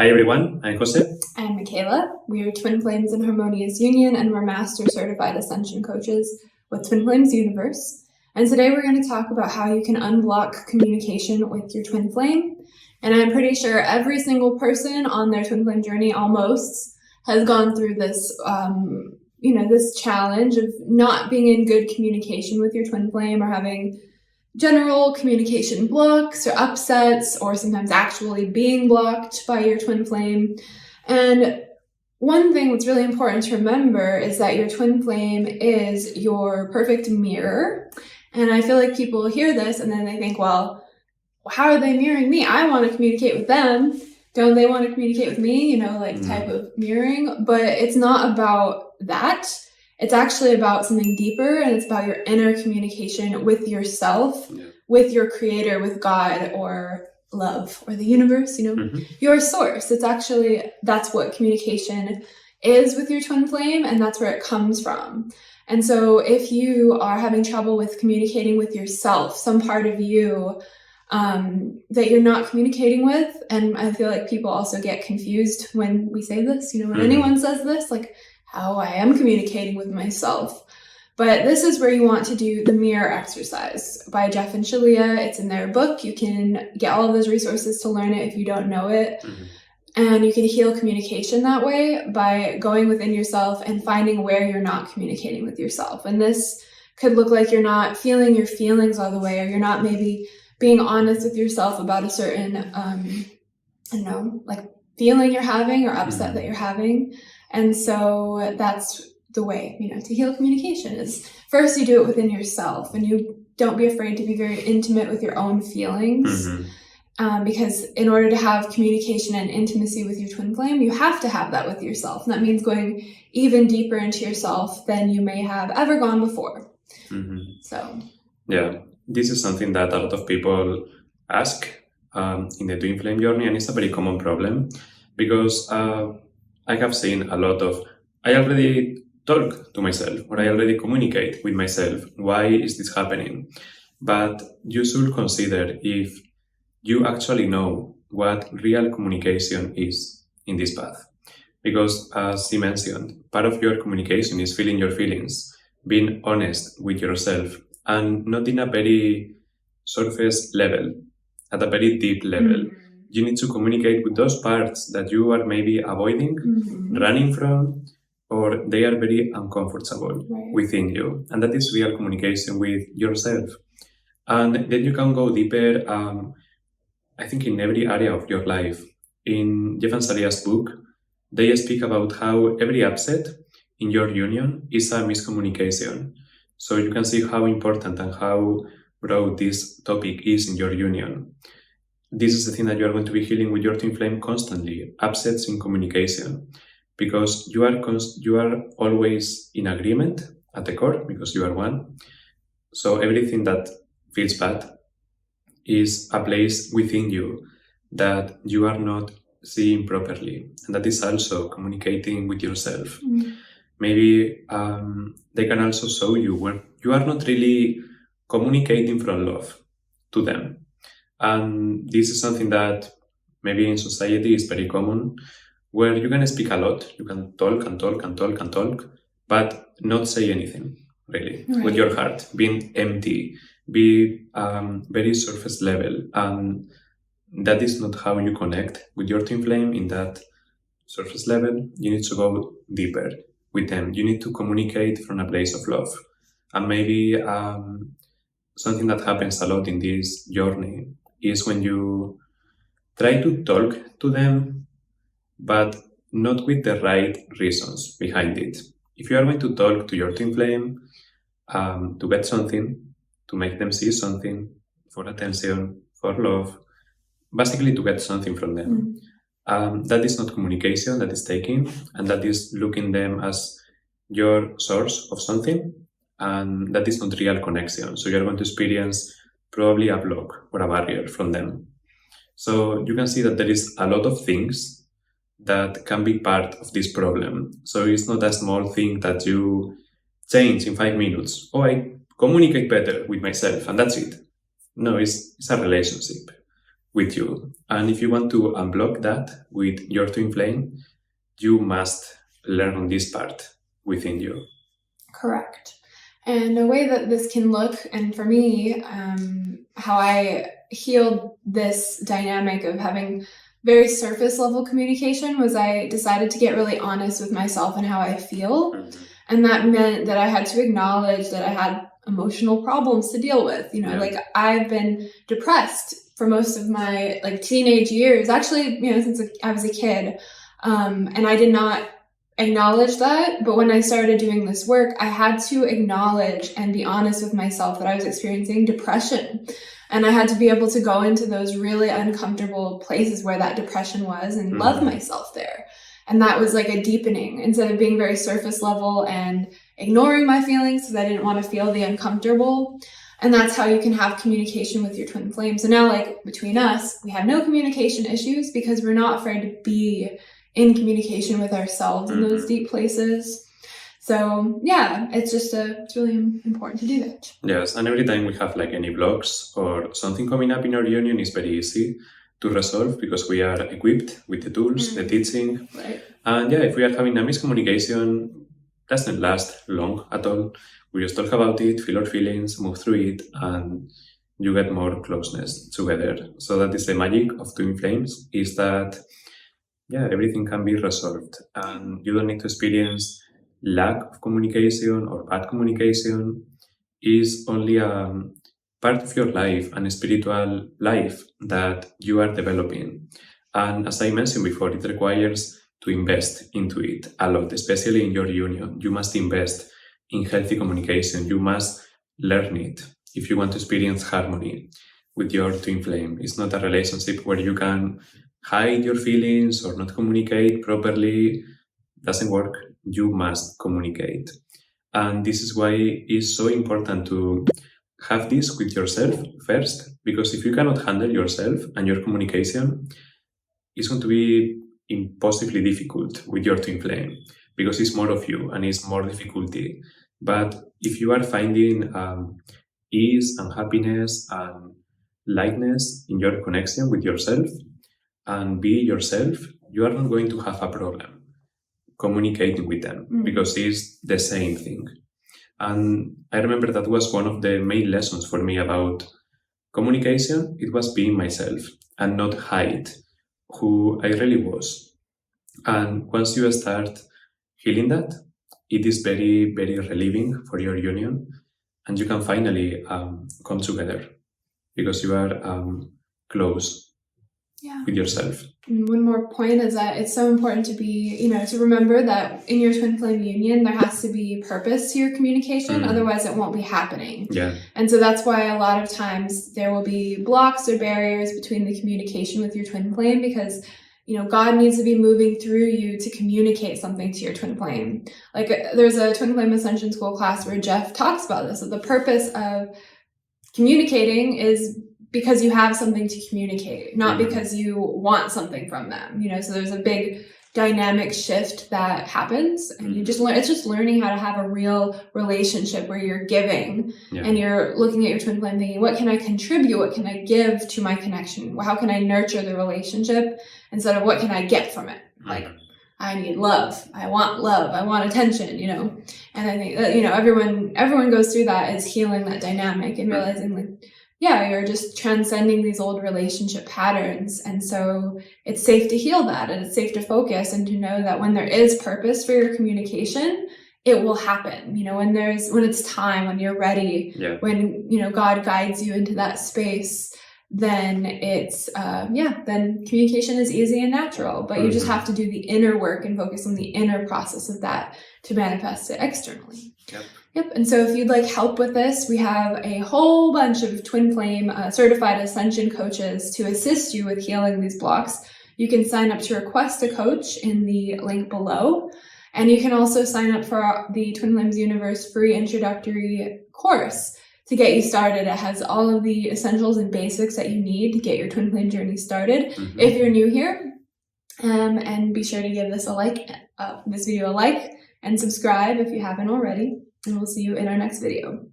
Hi everyone, I'm José. I'm Michaila. We are Twin Flames in Harmonious Union, and we're Master-Certified Ascension coaches with Twin Flames Universe. And today we're going to talk about how you can unblock communication with your twin flame. And I'm pretty sure every single person on their twin flame journey almost has gone through this, this challenge of not being in good communication with your twin flame, or having general communication blocks or upsets, or sometimes actually being blocked by your twin flame. And one thing that's really important to remember is that your twin flame is your perfect mirror. And I feel like people hear this and then they think, well, how are they mirroring me? I want to communicate with them. Don't they want to communicate with me? Type of mirroring. But it's not about that. It's actually about something deeper, and it's about your inner communication with yourself, with your creator, with God, or love, or the universe, your source. That's what communication is with your twin flame, and that's where it comes from. And so if you are having trouble with communicating with yourself, some part of you that you're not communicating with, and I feel like people also get confused when we say this, when anyone says this, like, how I am communicating with myself. But this is where you want to do the mirror exercise by Jeff and Shalia. It's in their book. You can get all of those resources to learn it if you don't know it. And you can heal communication that way by going within yourself and finding where you're not communicating with yourself. And this could look like you're not feeling your feelings all the way, or you're not maybe being honest with yourself about a certain, feeling you're having or upset that you're having. And so that's the way, to heal communication is first you do it within yourself, and you don't be afraid to be very intimate with your own feelings. Because in order to have communication and intimacy with your twin flame, you have to have that with yourself. And that means going even deeper into yourself than you may have ever gone before. Yeah, this is something that a lot of people ask in the twin flame journey, and it's a very common problem because I have seen a lot of, I already talk to myself, or I already communicate with myself. Why is this happening? But you should consider if you actually know what real communication is in this path. Because as he mentioned, part of your communication is feeling your feelings, being honest with yourself, and not in a very surface level, at a very deep level. You need to communicate with those parts that you are maybe avoiding, running from, or they are very uncomfortable within you. And that is real communication with yourself. And then you can go deeper, I think, in every area of your life. In Jeff and Shalia's book, they speak about how every upset in your union is a miscommunication. So you can see how important and how broad this topic is in your union. This is the thing that you are going to be healing with your twin flame constantly, upsets in communication, because you are always in agreement at the core, because you are one. So everything that feels bad is a place within you that you are not seeing properly, and that is also communicating with yourself. Maybe they can also show you where you are not really communicating from love to them. And this is something that maybe in society is very common, where you can speak a lot, you can talk and talk and talk and talk, but not say anything, really, with your heart, being empty, be very surface level. And that is not how you connect with your twin flame in that surface level. You need to go deeper with them. You need to communicate from a place of love. And maybe something that happens a lot in this journey is when you try to talk to them, but not with the right reasons behind it. If you are going to talk to your twin flame to get something, to make them see something, for attention, for love, basically to get something from them, that is not communication, that is taking, and that is looking them as your source of something, and that is not real connection. So you're going to experience probably a block or a barrier from them. So you can see that there is a lot of things that can be part of this problem. So it's not a small thing that you change in 5 minutes. Oh, I communicate better with myself and that's it. No, it's a relationship. with you. And if you want to unblock that with your twin flame, you must learn this part within you. Correct. And a way that this can look, and for me, how I healed this dynamic of having very surface level communication was I decided to get really honest with myself and how I feel. Mm-hmm. And that meant that I had to acknowledge that I had emotional problems to deal with. Like I've been depressed for most of my teenage years, actually, since I was a kid. And I did not acknowledge that. But when I started doing this work, I had to acknowledge and be honest with myself that I was experiencing depression. And I had to be able to go into those really uncomfortable places where that depression was and love myself there. And that was like a deepening instead of being very surface level and ignoring my feelings because I didn't want to feel the uncomfortable. And that's how you can have communication with your twin flame. So now, between us, we have no communication issues because we're not afraid to be in communication with ourselves in those deep places. So yeah, it's really important to do that. Yes, and every time we have any blocks or something coming up in our union, it's very easy to resolve because we are equipped with the tools, the teaching. Right. And if we are having a miscommunication, doesn't last long at all. We just talk about it, feel our feelings, move through it, and you get more closeness together. So that is the magic of twin flames, is that everything can be resolved and you don't need to experience lack of communication or bad communication. Is only a part of your life and a spiritual life that you are developing. And as I mentioned before, it requires to invest into it a lot, especially in your union. You must invest in healthy communication. You must learn it if you want to experience harmony with your twin flame. It's not a relationship where you can hide your feelings or not communicate properly. Doesn't work. You must communicate. And this is why it's so important to have this with yourself first, because if you cannot handle yourself and your communication, it's going to be impossibly difficult with your twin flame because it's more of you and it's more difficulty. But if you are finding ease and happiness and lightness in your connection with yourself and be yourself, you are not going to have a problem communicating with them because it's the same thing. And I remember that was one of the main lessons for me about communication. It was being myself and not hide who I really was. And once you start healing that, it is very, very relieving for your union, and you can finally come together because you are close with yourself. And one more point is that it's so important to be, to remember that in your twin flame union, there has to be purpose to your communication. Otherwise it won't be happening. Yeah. And so that's why a lot of times there will be blocks or barriers between the communication with your twin flame because, God needs to be moving through you to communicate something to your twin flame. There's a twin flame ascension school class where Jeff talks about this, that the purpose of communicating is because you have something to communicate, not because you want something from them, so there's a big dynamic shift that happens and you just learn, it's just learning how to have a real relationship where you're giving and you're looking at your twin flame thinking, what can I contribute? What can I give to my connection? How can I nurture the relationship instead of what can I get from it? I need love. I want attention, and I think that, everyone goes through that as healing that dynamic and realizing you're just transcending these old relationship patterns. And so it's safe to heal that and it's safe to focus and to know that when there is purpose for your communication, it will happen, when it's time, when you're ready, when, God guides you into that space, then it's, then communication is easy and natural, but you just have to do the inner work and focus on the inner process of that to manifest it externally. Yep. And so if you'd like help with this, we have a whole bunch of twin flame certified ascension coaches to assist you with healing these blocks. You can sign up to request a coach in the link below. And you can also sign up for the Twin Flames Universe free introductory course to get you started. It has all of the essentials and basics that you need to get your twin flame journey started. If you're new here, and be sure to give this this video a like and subscribe if you haven't already. And we'll see you in our next video.